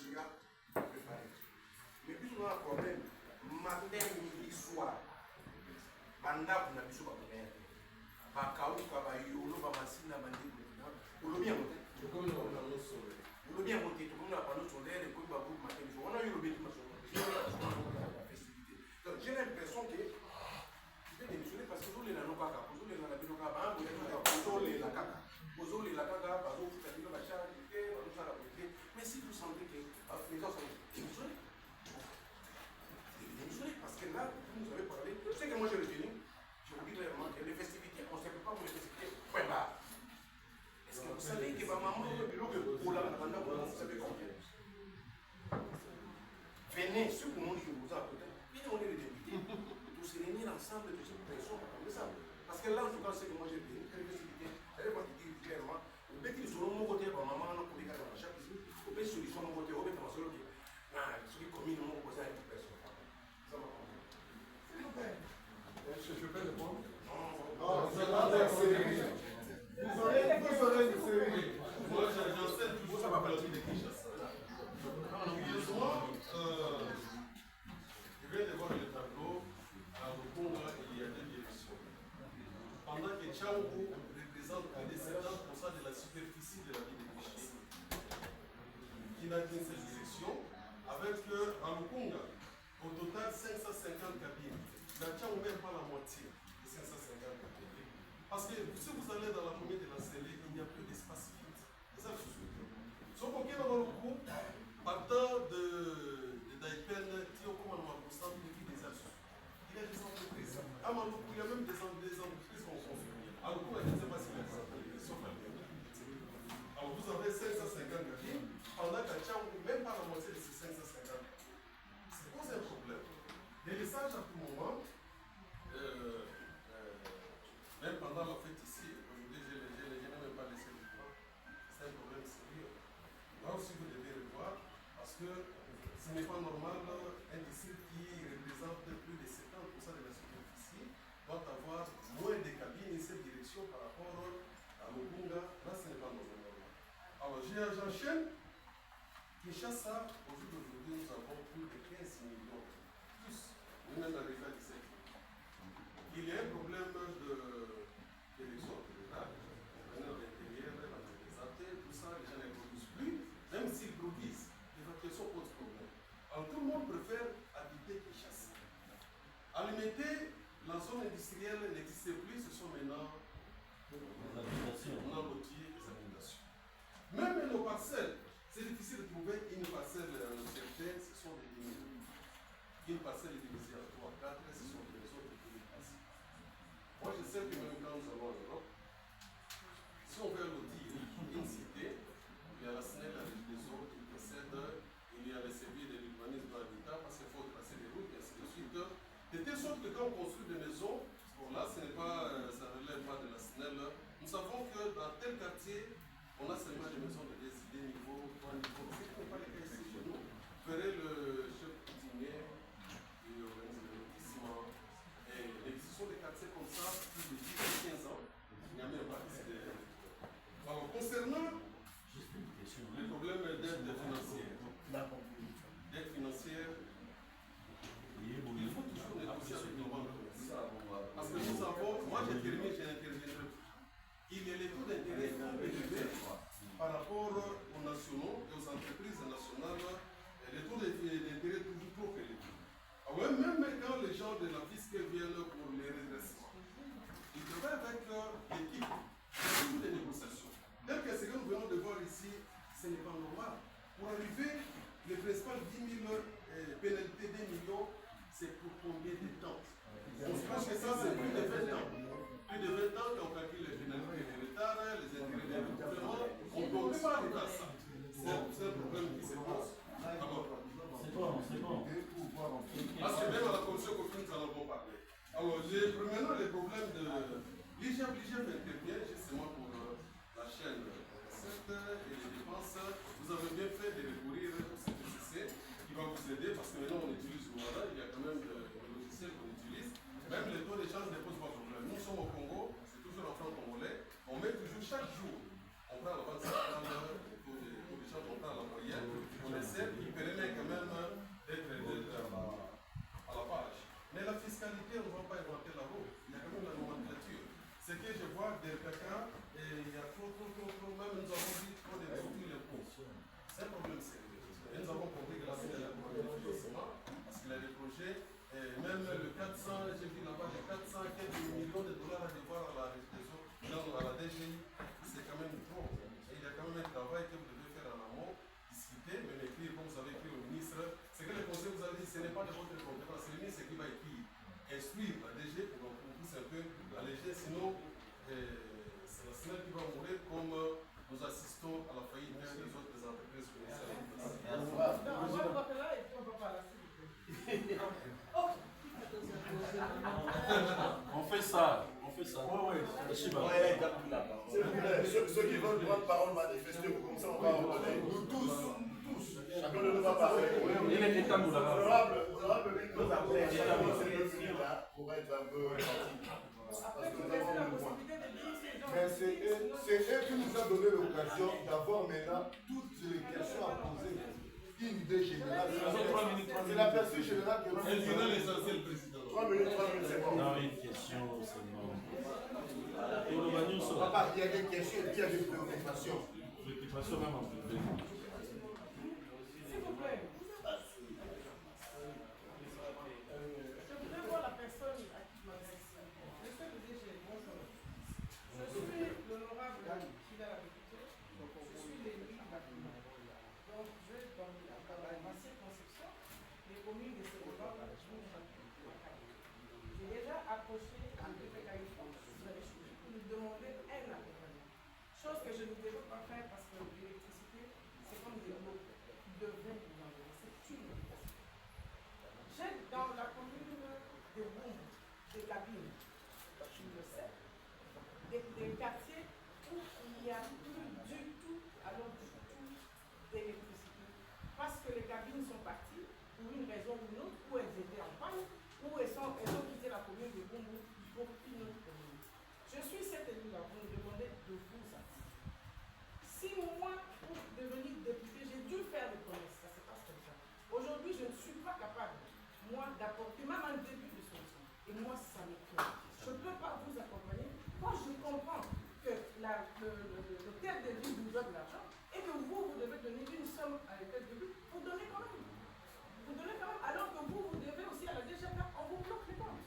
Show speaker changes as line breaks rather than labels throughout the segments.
regarde, préparer. Mais puis on a un problème. Matin, midi, soir. Banda, on a besoin de rien. Bakauka, Bayolo, Bamasina, Bandit, ou le bien monté. Comme nous avons nos solaires. Ou le bien monté, tout le monde a pas nos solaires, et comme Babou, matin, on a eu le bien de festivité. Donc j'ai l'impression que je vais démissionner parce que vous les n'avez pas qu'à, vous les n'avez pas qu'à, vous les n'avez pas qu'à, vous les n'avez pas qu'à, vous les n'avez pas qu'à, mais si vous sentez que les gens sont démissionnés, parce que là, vous nous avez parlé, je sais que moi j'ai retenu, je vous dis clairement que les festivités, on ne sait pas pour les festivités, point barre. Est-ce que vous savez que ma maman, pour la bande, vous savez combien? Venez, ceux que nous vous a peut-être, venez, on est les députés, tous se réunir ensemble, tous ces personnes, comme ça. Parce que là, en tout cas, c'est que moi j'ai vu, les festivités, c'est moi qui dis clairement, au petit sur mon côté, par maman, on a pour les gars dans chaque jour, au petit solution de mon côté, au petit dans celui qui, celui commis, nous opposé à une personne. Ça m'a compris. S'il vous plaît. Je peux répondre? Non, vous aurez une série. Moi, j'enseigne toujours, ça m'appelle aussi des Kinshasa. Curieusement, je viens de voir le tableau, à Rukunga, il y a deux directions. Pendant que Tchangou représente plus de 70% de la superficie de la ville de Kiché, qui n'a qu'une seule direction, avec à Rukunga, au total 550 cabines. La Tchangou même pas la moitié de 550 cabines. Parce que si vous allez dans la commune de la Sélé, il n'y a plus d'espace vide. C'est ça le souci. Sauf qu'on est dans le groupe, partant de Daipen, Tiokom, Amakoustan, il y a des entreprises. À Maloukou, il y a même des entreprises qu'on construit. À Maloukou, je ne sais pas si les sauf à l'heure. Alors vous avez 550 cabines, pendant qu'à Tchangou, même pas la moitié de ces 550. C'est pose un problème. Les messages à tout moment, même pendant la fête ici, aujourd'hui, je n'ai même pas laissé le temps. C'est un problème sérieux. Là aussi, vous devez revoir, parce que ce n'est pas normal, un district qui représente plus de 70% de la superficie doit avoir moins de cabines in cette direction par rapport à Lobunga. Là, ce n'est pas normal. Alors, j'enchaîne. Kinshasa, au jour d'aujourd'hui, nous avons plus de 15 millions, plus, nous-mêmes arrivés à 17 millions. Il y a un problème d'élection rurale, l'intérieur, la représenté, tout ça, les gens ne produisent plus, même s'ils produisent, l'évacuation pose problème. Alors tout le monde préfère habiter Kinshasa. Alimenter la zone industrielle n'existe plus, ce sont maintenant les habitations. On a loti les habitations. Même nos parcelles, c'est difficile de trouver une parcelle certaine, ce sont des demi. Une parcelle est divisée en 3, 4, ce sont des maisons de demi-parcelles. Moi, je sais que même quand nous allons en Europe, si on veut lotir une cité, il y a la SNEL avec des autres qui précèdent, il y a les services de l'urbanisme de l'habitat, parce qu'il faut tracer des routes, et ainsi de suite. De telle sorte que quand on construit des maisons, bon là, ça ne relève pas de la SNEL, nous savons que dans tel quartier, on a seulement des maisons de 2 niveaux, 3 niveaux. Ce n'est pas les cas ici chez nous. Vous verrez le chef coutumier qui organise le lotissement. Et l'existence des quartiers comme ça, plus de 10 à 15 ans, il n'y a même pas de. Alors, concernant les problèmes d'aide financière, il faut toujours négocier avec nos banques. Parce que nous avons, moi j'interviendrai. Il y a les taux d'intérêt élevés par rapport aux nationaux et aux entreprises nationales, les taux d'intérêt toujours trop élevés. Alors même quand les gens de la fiscale viennent pour les redressements, ils travaillent avec l'équipe, toujours des négociations. Tel que ce que nous venons de voir ici, ce n'est pas normal. Pour arriver, les principales 10 000 pénalités d'1 million, c'est pour combien de temps? On pense que ça, c'est plus de 20 ans. Plus de 20 ans qu'on calcule les pénalités de retard, les intérêts de renouvellement. On ne peut pas arriver à ça. C'est un problème qui se pose. Alors, c'est bon. Parce que même à la commission copine, nous en avons parlé. Alors, maintenant, les problèmes de l'IGF intervient justement pour la chaîne recette et les dépenses. Vous avez bien fait de recourir au CTCC qui va vous aider parce que maintenant on utilise Rwanda, il y a quand même des logiciels qu'on utilise. Même les taux d'échange ne posent pas de problème. Nous sommes au Congo, c'est toujours en franc congolais. On met toujours chaque jour, on prend la banque centrale, le taux
Il est état honorable.
Pour être un peu gentil. Parce que nous avons le point. Mais c'est eux qui nous ont donné l'occasion d'avoir maintenant toutes les questions à poser. Une idée générale. C'est la personne générale que nous avons.
Elle dira l'essentiel, président.
3 minutes, c'est bon.
Non, une question seulement.
Papa, il y a des questions et il y a des préoccupations.
Préoccupation même en privé.
S'il vous plaît. Je voudrais voir la personne à qui je m'adresse. Monsieur le DG, bonjour. Je suis l'honorable Chida la députée. Je suis l'élu de la commune. Donc, je vais dans ma circonscription, les communes de Sénégal, j'ai déjà approché le préfet Caïfon pour lui demander un accompagnement. Chose que je ne devais pas faire parce que l'électricité, c'est comme des lots qui devraient nous enlever. C'est une obligation. J'ai dans la commune de Boum, des cabines, je le sais, des quartiers où il n'y a plus du tout, alors du tout, d'électricité. Parce que les cabines sont parties, pour une raison ou une autre, où elles étaient en panne, où elles ont quitté la commune de Boum pour une autre commune. Je suis cet élu-là, vous me demandez de vous assister. Si moi, pour devenir député, j'ai dû faire des promesses, ça se passe comme ça. Aujourd'hui, je ne suis pas capable, moi, d'apporter même un début de solution. Et moi, ça me plaît. Je ne peux pas vous accompagner. Moi, je comprends que le tête de ville vous donne de l'argent et que vous devez donner une somme à la tête de ville. Vous donnez quand même. Vous donnez quand même, alors que vous devez aussi à la DGK, on vous bloque les comptes.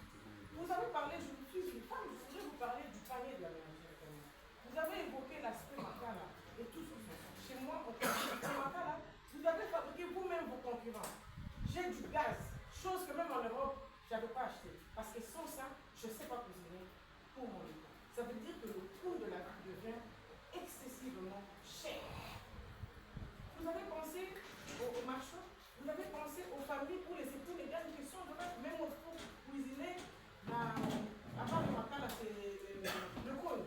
Vous avez parlé, je suis une femme, je voudrais vous parler du panier de la ménagère. Vous avez évoqué l'aspect Makala et tout ce qui est. Chez moi, on construit Makala. Vous avez fabriqué vous-même vos concurrents. J'ai du gaz, chose que même en Europe, je n'avais pas acheté. Parce que sans ça, je ne sais pas cuisiner pour mon état. Ça veut dire que le coût de la vie devient excessivement cher. Vous avez pensé aux marchands, vous avez pensé aux familles pour les époux les gars qui sont dedans, même pour cuisiner, à part le Makala, c'est le cône.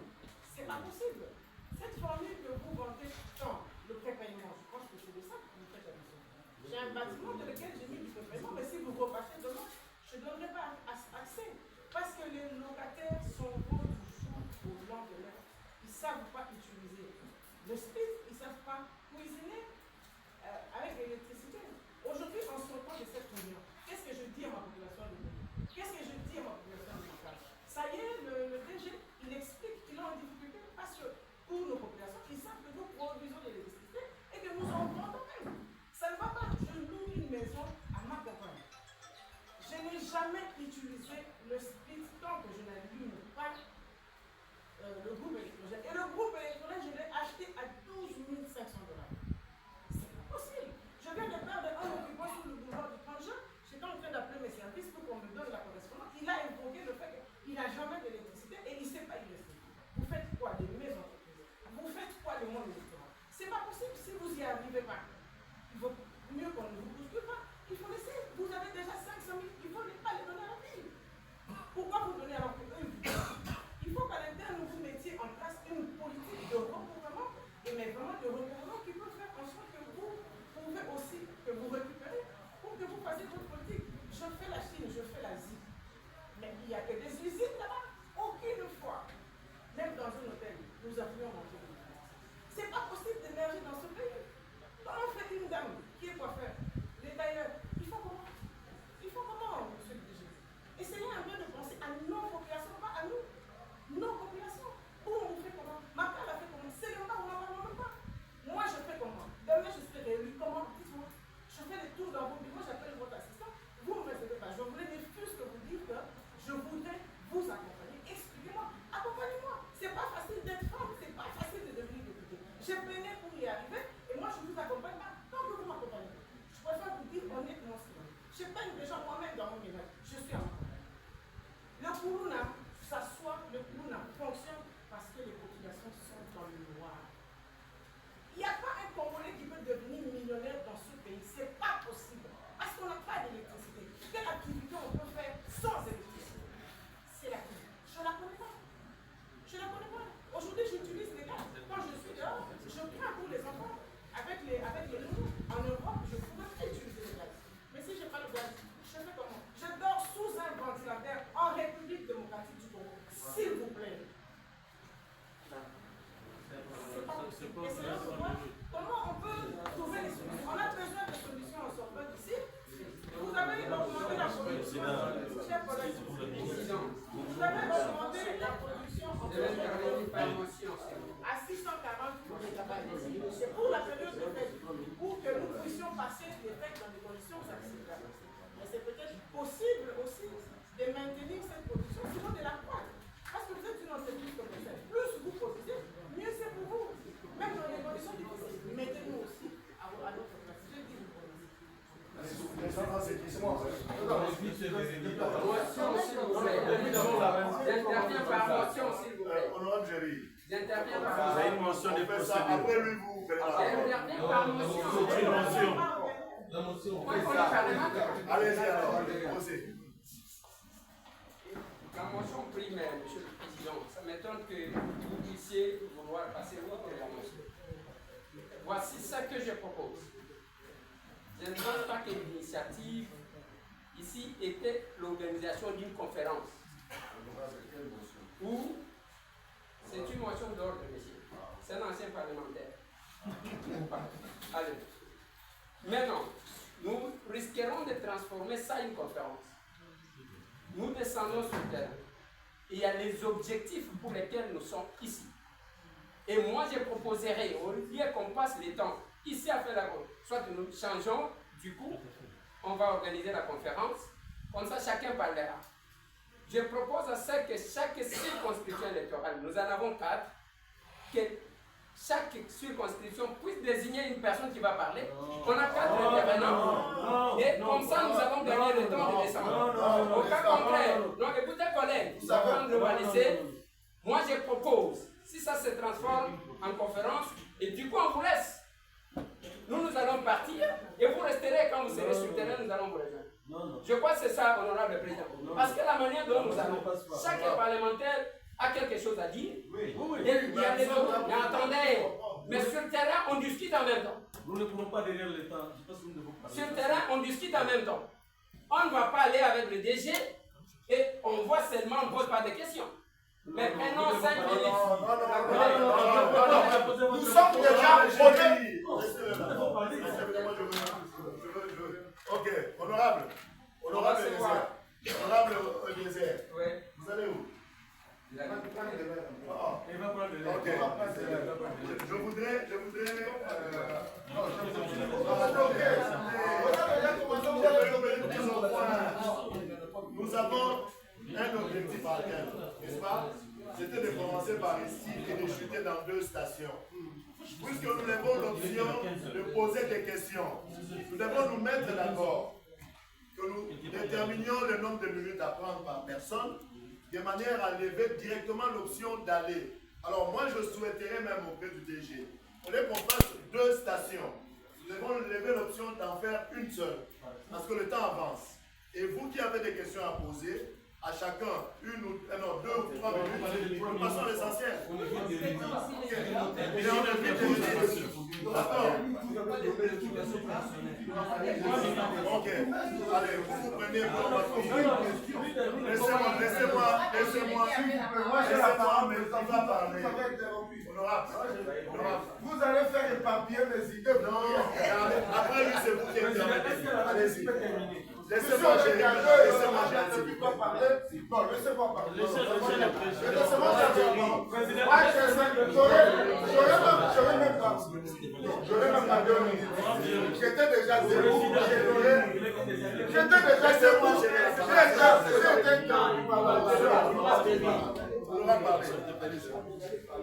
C'est pas possible. Cette formule que vous vantez tant, le prépaiement, je pense que c'est de ça que vous faites attention. J'ai un bâtiment dans lequel j'ai mis du prépaiement, mais si vous repassez demain, je ne donnerai pas accès. Parce que les locataires sont beaux du jour au lendemain. Ils ne savent pas utiliser le split, ils ne savent pas cuisiner avec l'électricité. Aujourd'hui, en sortant de cette réunion, qu'est-ce que je dis à ma population de Boum? Qu'est-ce que je dis à ma population de Makala? Ça y est, le DG, il explique qu'il est en difficulté parce que pour nos populations, ils savent que nous produisons de l'électricité et que nous en vendons même. Ça ne va pas. Je loue une maison à ma compagne. Je n'ai jamais utilisé le split tant que je n'allume pas le groupe électrogène. Et le groupe électrogène, je l'ai acheté à 12 500 $. C'est pas possible. Je viens de perdre un occupant sur le boulevard du Pangea. J'étais en train d'appeler mes services pour qu'on me donne la correspondance. Il a évoqué le fait qu'il n'a jamais d'électricité et il ne sait pas y rester. Vous faites quoi de mes entreprises? Vous faites quoi de mon électorat? C'est pas possible si vous n'y arrivez pas. Il vaut mieux qu'on ne vous bouscule pas. Il faut laisser. Vous avez déjà 500 000. Il faut pas les donner à la ville. Pourquoi vous donnez alors que eux, il faut qu'à l'interne vous mettiez en place
J'interviens par
Vous avez une
motion.
mention de
Après ça,
procédure.
après lui, vous faites la
J'interviens par motion.
C'est une mention.
La motion.
Moi, on est parlementaire.
Allez-y alors, posez.
La motion primaire, Monsieur le Président, ça m'étonne que vous puissiez vouloir passer outre la motion. Voici ce que je propose. Je ne pense pas que l'initiative ici était l'organisation d'une conférence. Ou c'est une motion d'ordre, monsieur. C'est un ancien parlementaire. Allez. Maintenant, nous risquerons de transformer ça en une conférence. Nous descendons sur le terrain. Il y a les objectifs pour lesquels nous sommes ici. Et moi, je proposerai, au lieu qu'on passe le temps ici à faire la conférence, soit nous changeons, du coup, on va organiser la conférence, comme ça chacun parlera. Je propose à ce que chaque circonscription électorale, nous en avons 4, que chaque circonscription puisse désigner une personne qui va parler. On a 4 intervenants. Et comme ça, nous allons gagner le temps de descendre. Au cas contraire, donc écoutez, collègues, avant de le laisser, moi je propose, si ça se transforme en conférence, et du coup on vous laisse. Nous allons partir et vous resterez quand vous serez sur le terrain, nous allons vous rejoindre. Je crois que c'est ça, honorable président. Parce que la manière dont nous allons, chaque parlementaire a quelque chose à dire. Il y a les autres. Mais attendez, mais sur le terrain, on discute en même temps.
Nous ne pouvons pas derrière le temps. Je pense que nous devons parler.
Sur le terrain, on discute en même temps. On ne va pas aller avec le DG et on voit seulement, on ne pose pas de questions. Mais prenons 5 minutes.
Nous sommes déjà votés. Ok, honorable. Honorable Eliezer. Honorable Eliezer.
Oui.
Vous allez où? Ok. Je voudrais. Nous avons un objectif à atteindre, n'est-ce pas? C'était de commencer par ici et de chuter dans 2 stations. Puisque nous avons l'option de poser des questions, nous devons nous mettre d'accord que nous déterminions le nombre de minutes à prendre par personne, de manière à lever directement l'option d'aller. Alors moi, je souhaiterais même auprès du DG, au lieu qu'on fasse 2 stations, nous devons lever l'option d'en faire une seule, parce que le temps avance. Et vous qui avez des questions à poser, à chacun, 2 ou 3 minutes, nous passons à l'essentiel. Et on évite de dire. D'accord. Ok. Allez, vous prenez pour votre Laissez-moi, mais il va parler. Honorable.
Vous allez faire éparpiller mes idées.
Non, après lui, c'est vous qui intervenez. Allez-y.
Laissez-moi gérer. Laissez-moi parler. Bon, laissez-moi parler. Laissez-moi parler. J'aurais même pas 2 minutes. J'étais déjà zéro. J'étais déjà zéro.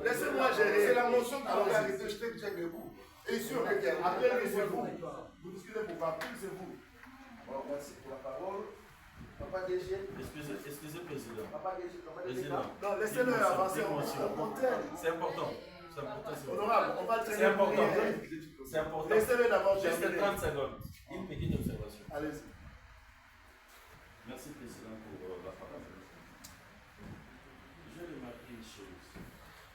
Laissez-moi gérer.
C'est la motion qui a arrêté. J'étais debout. Et sur lequel après lui, c'est vous. Vous discutez pour partir, c'est vous. Bon, merci pour la parole. Papa DG.
Excusez, président.
Papa DG, comment
Président.
Non, laissez-le avancer.
C'est important.
Honorable, on va le
C'est important. C'est important.
Laissez-le d'abord
Juste
terminer.
30 secondes. Une petite observation.
Allez-y.
Merci, président, pour la parole. J'ai remarqué une chose.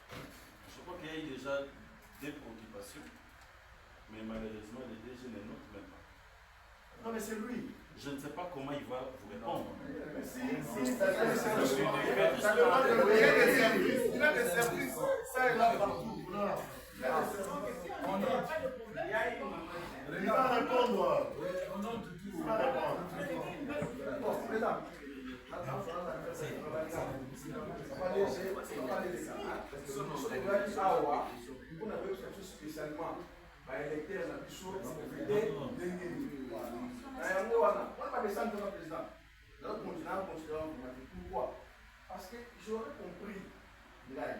Je crois qu'il y a eu déjà des préoccupations, mais malheureusement, les DG ne notent même pas.
Non, mais c'est lui.
Je ne sais pas comment il va vous répondre.
Il a des services. Ça est là partout.
Il va répondre. Il va répondre.
Spécialement, électeur na biso ndenge na yango wana wana badescendre na président na continent pourquoi parce que j'aurais compris là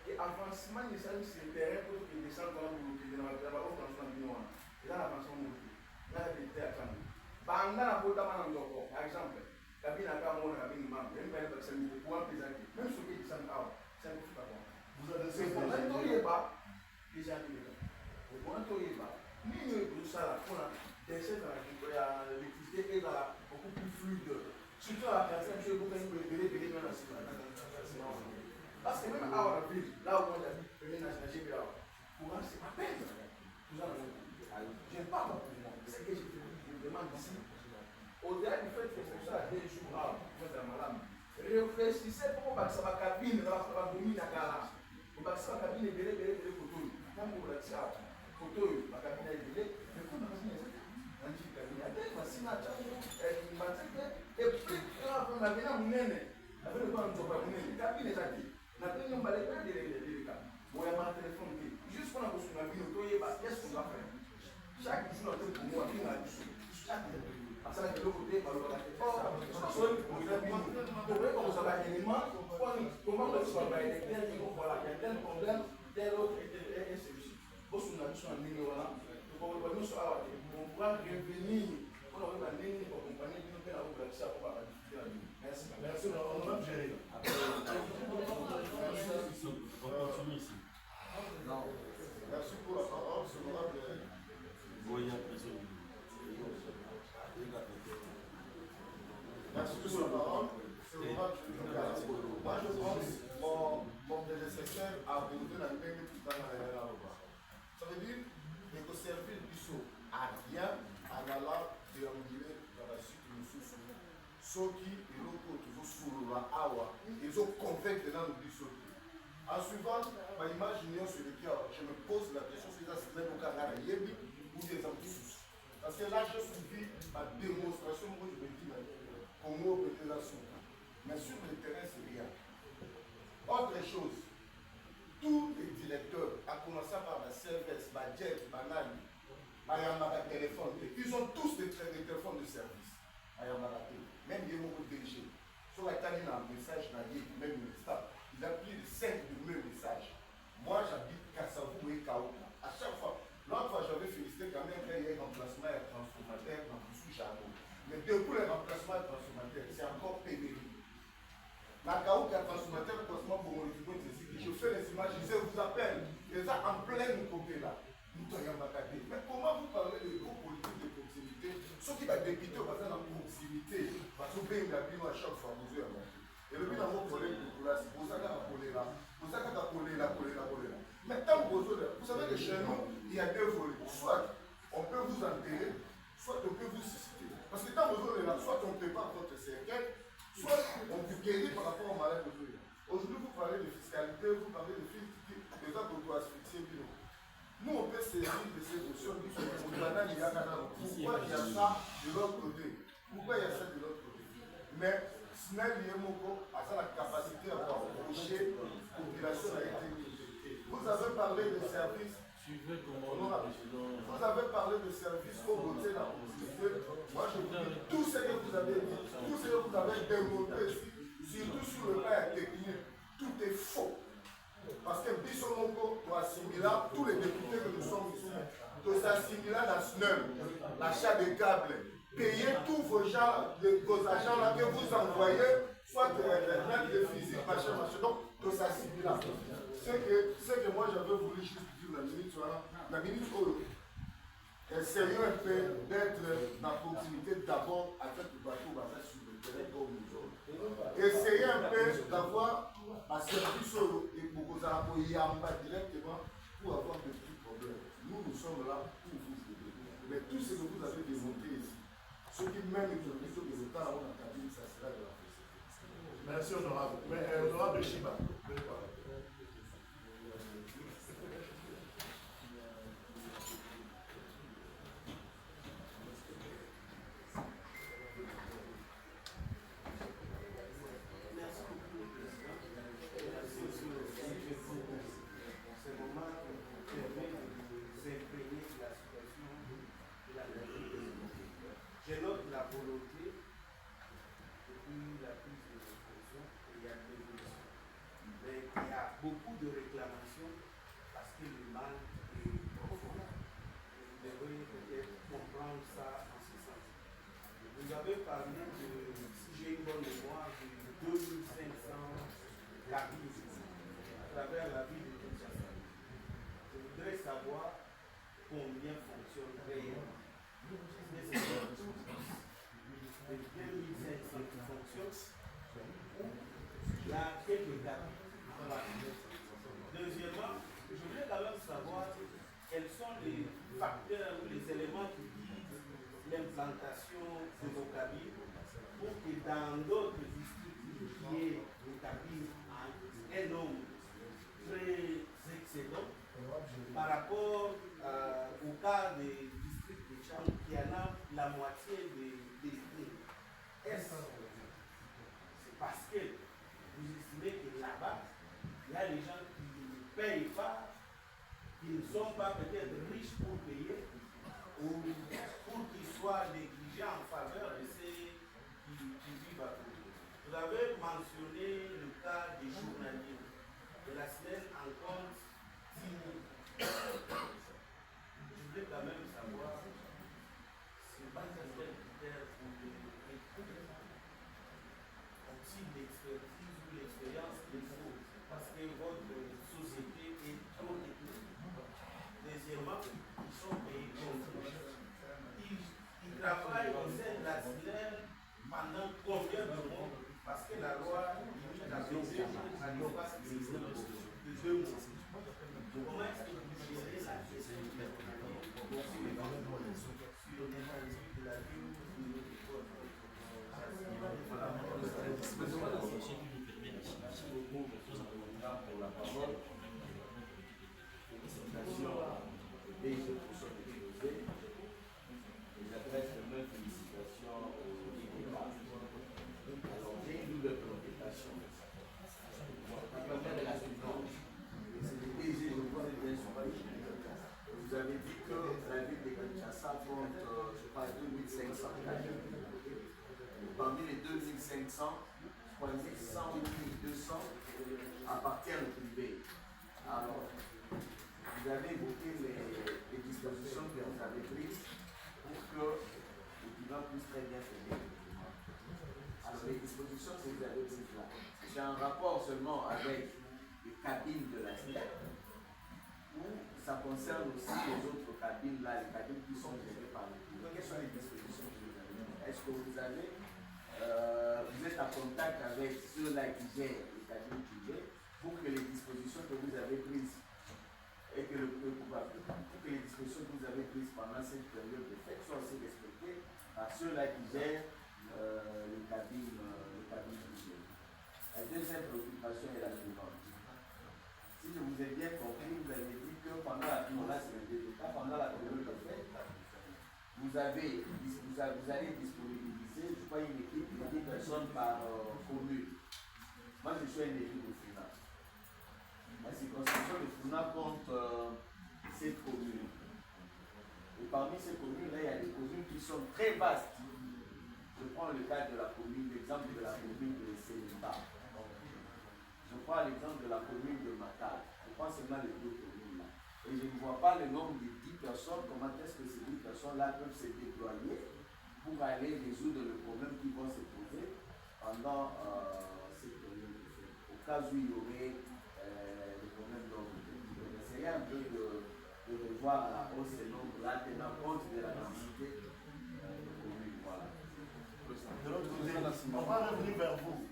et avancement de ça c'est terrain pour que descendre dans le bloqué na ba offre na bino wana là l'avancement bloqué là il était à quand banga na bota mana ndoko par exemple kabina ka mona kabini mam même pas personne pour un président même ce qui descend là c'est un peu pas bon
Vous avez
c'est bon. On ne pas déjà dit. On ne pas. Ni le ça là, on a décès dans l'électricité et dans beaucoup plus fluide. Surtout à la personne, je vous dis que dans la parce que même à la ville, là où on habite, le national, courant, c'est à peine. Je n'ai pas mon pouvoir. C'est que je demande ici. Au-delà du fait que c'est ça, des jours, vous êtes malade. Réfléchissez pourquoi ça va cabine, ça va dominer la gala. On va se cabine et les photos. Quand vous voulez ça, photos, ma cabine est délai, mais comment on dit on dit cabine, il y a si ma chambre, et plus grave, on a bien mon nez. Avec le temps, on va mon nez. Cabine est à dire. On a bien un balai de cas. On a un téléphone. Juste pour la question, on a vu qu'est-ce qu'on va faire. Chaque jour, on a pour moi, on a vu chaque jour. Parce que de l'autre côté, on va faire comment ça va élément, comment on va faire tel niveau, voilà, il y a tel problème, tel autre, et celui-ci. Bon, si on a vu sur un niveau là, on pourra revenir, on aura un ligne pour accompagner, nous faire la route de ça pour la discuter la ligne. Merci.
Merci, on va gérer. Merci pour la parole, c'est l'honorable. Merci pour la parole, c'est l'honorable. Moi, je pense mon prédécesseur a posé la même tout à l'heure. Ça veut dire que servir du saut à rien en allant déambuler dans la suite de nous sous ceux qui toujours sur la awa, ils ont convaincu dans le biseau. En suivant, imaginez sur le cas, je me pose la question si c'est même au Canada ou des ambitieux. Parce que là, j'ai suivi ma démonstration, moi je me dis, comment peut-être la soupe. Mais sur le terrain, c'est rien. Autre chose, tous les directeurs, à commencer par la service, ma jet, ma nani, ma téléphone, ils ont tous des téléphones de service. Même les mots DG. Sur la table, il y a un message, même le staff. Il a plus de 5 de mes messages. Moi, j'habite Kassavou et Kaouka. À chaque fois, l'autre fois, j'avais félicité quand même qu'il y ait un remplacement et un transformateur dans le sous-château. Mais depuis le remplacement et le transformateur, c'est encore pénible. La Kaouka transformateur, transformateur pour mon équipement, je fais les images, je vous appelle. Déjà en plein côté là. Mais comment vous parlez de gros politiques de proximité? Ceux qui vont députer au bassin en proximité, parce que vous payez la à chaque fois, vous avez et le bilan mon collègue pour la c'est pour ça qu'on a collé là. Pour ça qu'on a collé là. Mais tant que vous savez que chez nous, il y a deux volets. Soit on peut vous enterrer, soit on peut vous susciter. Parce que tant que vous êtes là, soit on prépare votre cercueil, soit on vous guérit par rapport au malade que vous avez. Aujourd'hui, vous parlez de fiscalité, vous parlez de fiscalité, des gens qu'on doit asphyxier. Nous, on peut saisir de ces notions. Pourquoi il y a ça de l'autre côté? Pourquoi il y a ça de l'autre côté? Mais Snell Yemoko a la capacité à approcher la population a été limitée. Vous avez parlé de services. Vous avez parlé de services au côté de la proximité. Moi, je vous dis tout ce que vous avez dit, tout ce que vous avez démontré ici, surtout sur le plan technique, tout est faux. Parce que Bissomoko doit assimiler tous les députés que nous sommes ici, doit s'assimiler dans SNEL, l'achat de câbles, payer tous vos agents là que vous envoyez, soit les physiques, machin. Donc, doit s'assimiler. Ce que moi j'avais voulu juste dire la minute essayons un peu d'être dans la proximité d'abord avec le bateau basé sur le terrain comme nous autres. Essayez un peu d'avoir un service et pour vous appuyer directement pour avoir de petits problèmes. Nous sommes là pour vous aider. Mais tout ce que vous avez démontré ici, ceux qui même utilisent les États avant la cabine, ça sera de la possibilité.
Merci honorable. Mais honorable Chiba,
beaucoup de réclamations parce que le mal est profond. Vous devez peut-être comprendre ça en ce sens. Vous avez parlé de, si j'ai une bonne mémoire, de 2500 cabines à travers la ville de savoir combien fonctionne réellement. Mais c'est surtout les 2500 qui fonctionnent, il y a quelques cas. Deuxièmement, je voulais quand même savoir quels sont les facteurs ou les éléments qui guident l'implantation de vos cabines pour que dans d'autres districts, il y ait des cabines en un nombre très excédent par rapport au cas des districts de Tcham qui en a la moitié des lignes. Est-ce c'est parce que vous estimez que là-bas, il y a des gens qui ne payent pas, qui ne sont pas peut-être riches pour payer, ou pour qu'ils soient négligés en faveur de ceux qui vivent à côté. Vous avez mentionné le cas des journaliers. De la semaine en compte 10 000. Je voulais quand même savoir, c'est pas un tel critère pour les ont-ils l'expertise ou l'expérience qu'il faut parce que votre société est trop technique. Deuxièmement, ils sont payés contre. Ils travaillent au sein de la SNEL pendant combien de mois? Parce que la loi limite la payer à l'espace de 2 mois. Comment est-ce que vous gérez la gestion de la de la vie ou de
pour la parole. Félicitations et je vous souhaite déposer. J'adresse mes félicitations aux débutants. Alors, j'ai une double préoccupation. La première est la suivante. C'est le DG, je connais bien son pays. Vous avez dit que la ville de Kinshasa compte, je crois, 2500 cabines. Parmi les 2500, je crois 1100 ou 1200 appartiennent au privé. Alors, vous avez évoqué les dispositions que vous avez prises pour que le bilan puisse très bien se dérouler. Alors, les dispositions que vous avez prises là, c'est un rapport seulement avec les cabines de la SNEL ou ça concerne aussi les autres cabines là, les cabines qui sont gérées par le privé. Quelles sont les dispositions que vous avez prises? Est-ce que vous avez vous êtes en contact avec ceux-là qui gèrent les cabines privées pour que les dispositions que vous avez prises et que les dispositions que vous avez prises pendant cette période de fête soient aussi respectées par ceux-là qui gèrent les cabines privées. La deuxième préoccupation est la suivante. Si je vous ai bien compris, vous avez dit que pendant la période de fête, vous allez disponibiliser, je crois, une équipe de 10 personnes par commune. Moi, je suis un élu de FUNA. La circonscription de FUNA compte 7 communes. Et parmi ces communes-là, il y a des communes qui sont très vastes. Je prends le cas de la commune, l'exemple de la commune de Sénéba. Je prends l'exemple de la commune de Matal. Je prends seulement les 2 communes-là. Et je ne vois pas le nombre de 10 personnes, comment est-ce que ces 10 personnes-là peuvent se déployer pour aller résoudre le problème qui vont se poser pendant cette période de fête. Au cas où il y aurait le problème d'ordre. Essayez un peu de revoir à la hausse ce nombre-là, tenant compte de la densité de communes. Voilà.
De l'autre côté, on va revenir vers vous.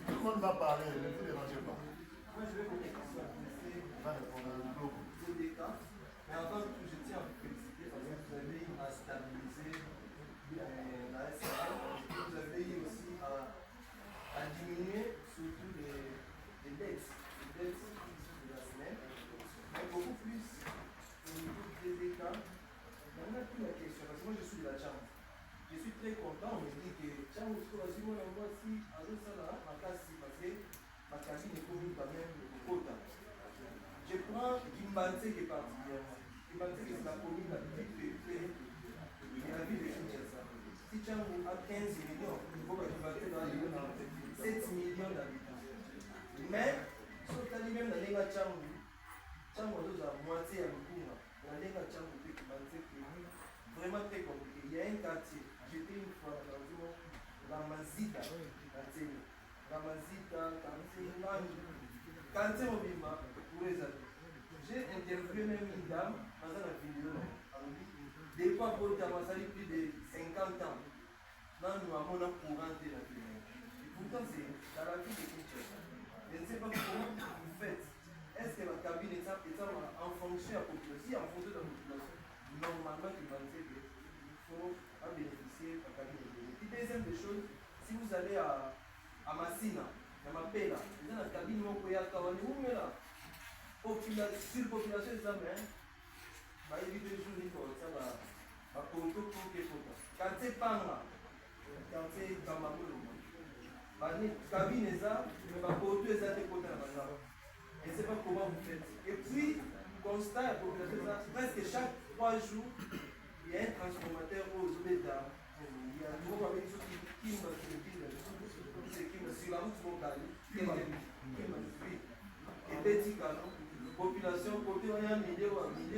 Tout le monde va parler, ne vous dérangez pas.
Moi, je vais poser une question à des cas. Mais avant tout, je tiens à vous féliciter parce que vous avez eu à stabiliser la SRL. Vous avez eu aussi à diminuer surtout les dettes de la semaine. Mais beaucoup plus au niveau des cas. Maintenant, plus la question, parce que moi je suis de la chambre. Je suis très content, on me dit que chambre, si moi, voici, à l'autre là, ma classe, parce que ma cabine est commune quand même au quota. Je prends Kimbanse qui est particulièrement. Kimbanse qui est la commune la plus peuplée de la ville de Kinshasa. Si Tchangou a 15 millions, il faut que Kimbanse dans 7 millions d'habitants. Mais, si on a dit même dans les Tchangou, Tchangou a la moitié à Mukuma. Dans les Tchangou, Kimbanse qui est vraiment très compliqué. Il y a un quartier, j'étais une fois dans la Mazita, la Mazita, quartier Mobima, pour les amis. J'ai interviewé même une dame dans une vidéo. Des fois, pour plus de 50 ans. Dans nous avons un courant de la vie. Et pourtant, c'est dans la vie de Kinshasa. Je ne sais pas comment vous faites. Est-ce que la cabine est en fonction de la population? Si en fonction de la population, normalement, tu vas dire qu'il faut en bénéficier de la cabine. Et deuxième des choses, si vous allez à Massina, à Mapela, vous avez la cabine, vous pouvez aller à Kawani, vous mettez là. Surpopulation, ça, mais il y a des choses qui sont là. Quand c'est Panga, quand c'est Kamabolo, cabine, ça, mais ma poteau, ça, c'est côté là. Je ne sais pas comment vous faites. Et puis, constat la population, presque chaque 3 jours, il y a un transformateur aux Zobeda. Il y a un nouveau avec ceux qui me sur la route vocale, qui m'a suivi. Et petit canon, population, côté on a un millier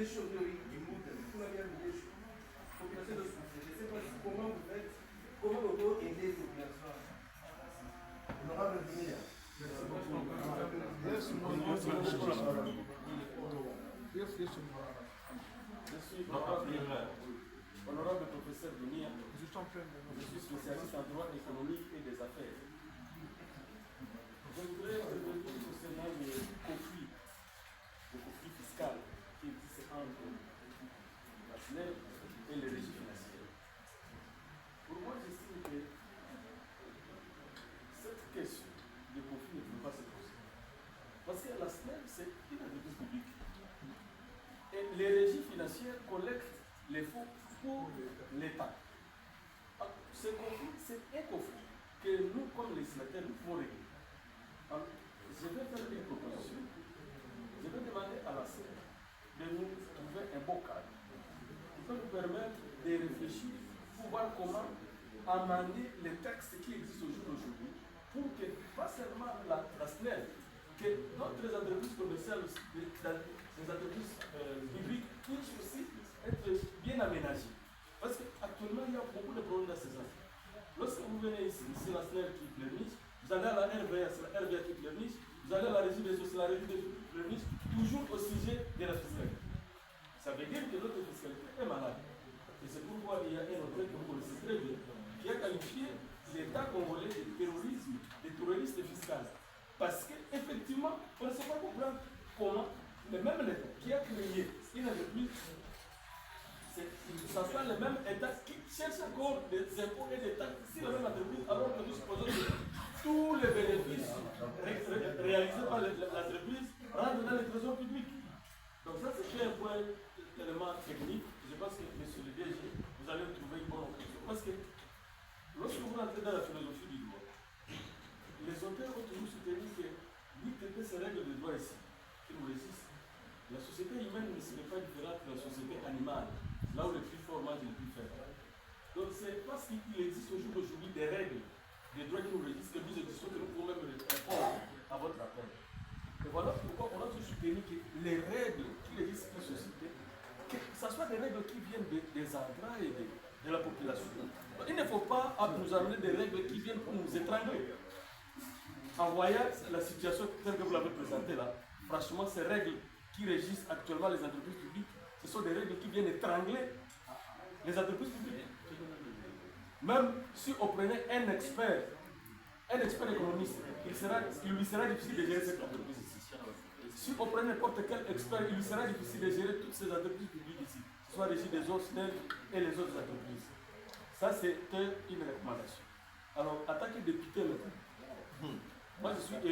chauderies, du mout, tout le monde a un millier chauderies. Population de souffle. Je ne sais pas comment vous faites, comment vous pouvez aider les populations.
Honorable Dunia. Merci beaucoup.
Honorable professeur Dunia, je suis spécialiste en droit économique et des affaires. Je voudrais revenir concernant le conflit fiscal qui existe entre la SNEL et les régies financières. Pour moi, j'estime que cette question de conflit ne peut pas se poser. Parce que la SNEL, c'est une entreprise publique. Et les régies financières collectent les fonds pour l'État. Ce conflit, c'est un conflit que nous, comme législateurs, nous pouvons régler. Alors, je vais faire une proposition. Je vais demander à la SNEL de nous trouver un bon cadre qui peut nous permettre de réfléchir pour voir comment amender les textes qui existent au jour d'aujourd'hui pour que, pas seulement la SNEL, que d'autres entreprises commerciales, les entreprises publiques, puissent aussi être bien aménagées. Parce qu'actuellement, il y a beaucoup de problèmes dans ces entreprises. Lorsque vous venez ici, c'est la SNEL qui pleurniche, vous allez à la RVA, c'est la RVA qui pleurniche, vous allez à la régie des eaux, c'est la régie des pleurniche, toujours au sujet de la fiscalité. Ça veut dire que notre fiscalité est malade. Et c'est pourquoi il y a un autre que vous connaissez très bien, qui a qualifié l'État congolais de terrorisme, de terroriste fiscal. Parce qu'effectivement, on ne sait pas comprendre comment le même État qui a créé une entreprise, ça soit le même État qui cherche encore des impôts et des taxes sur la même entreprise, alors que nous supposons que tous les bénéfices réalisés par l'entreprise rentrent dans les trésors publics. Donc ça, c'est un point tellement technique. Je pense que, monsieur le DG, vous allez trouver une bonne conclusion. Parce que lorsque vous rentrez dans la philosophie du droit, les auteurs ont toujours soutenu que l'ITP, ces règles de droit ici, qui nous résistent. La société humaine ne serait pas différente de la société animale, là où le plus fort mange le plus faible. Donc c'est parce qu'il existe au jour d'aujourd'hui des règles, des droits qui nous résistent, que nous existons, que nous pouvons même répondre à votre appel. Et voilà pourquoi on a toujours soutenu que les règles qui existent dans la société, que ce soit des règles qui viennent des entrailles de la population. Donc, il ne faut pas nous amener des règles qui viennent pour nous étrangler. En voyant la situation telle que vous l'avez présentée là, franchement, ces règles qui régissent actuellement les entreprises publiques, ce sont des règles qui viennent étrangler les entreprises publiques. Même si on prenait un expert économiste, il lui sera difficile de gérer cette entreprise ici. Si on prenait n'importe quel expert, il lui sera difficile de gérer toutes ces entreprises publiques ici, que ce soit régie des autres SNEL et les autres entreprises. Ça, c'est une recommandation. Alors, en tant que député maintenant, moi je suis élu